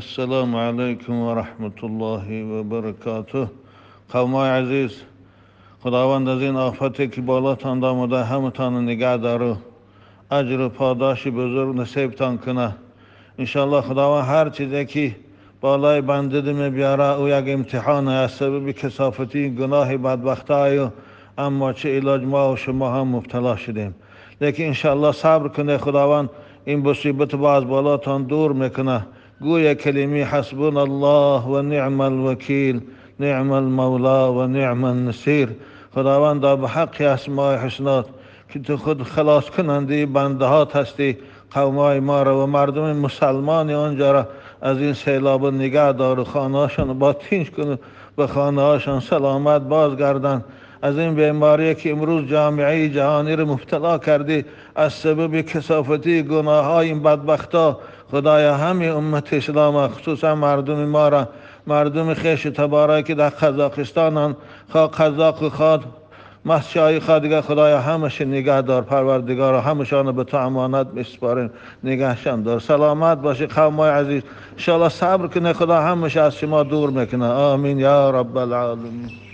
Esselamu Aleyküm ve Rahmetullahi ve Berekatuh. Kavm-ı aziz, خداوند از این آفتی که بالاتان دامده همتان نگه داره، اجر و پاداشی بزرگ نصیبتان کنه. انشالله خداوند هر چیزی که بالای بنده دم بیاره او یک امتحان از سبب کثافتی گناه بدبختای، اما چه علاج ما و شما هم مبتلا شدیم، لیکن انشالله صبر کنه. خداوند این مصیبت باز بالاتان دور میکنه. گویا کلمه حسبنا الله و نعم الوکیل، نعم المولا و نعم النصیر. خداوند به حق اسماء حسنات که تو خود خلاص کننده بنده هات هستی، قومای ما را و مردم مسلمان آنجا را از این سیلاب نگه دار، خانه هاشان با تینش کن، به خانه هاشان سلامت بازگردن. از این بیماری که امروز جامعه جهانی را مبتلا کردی از سبب کثافتی گناه های این بدبختا، خدایا همه امت اسلام خصوصا مردم ما را، مردم خیش تبارک که در قزاقستان خواه قزاق خواد مسیحی خواه دیگه، خدایا همش نگه دار پروردگار، همشان به تو امانت میسپاریم، نگهشان دار. سلامت باشه قومای عزیز، انشاءالله صبر کنه، خدا همش از شما دور میکنه. آمین یا رب العالمین.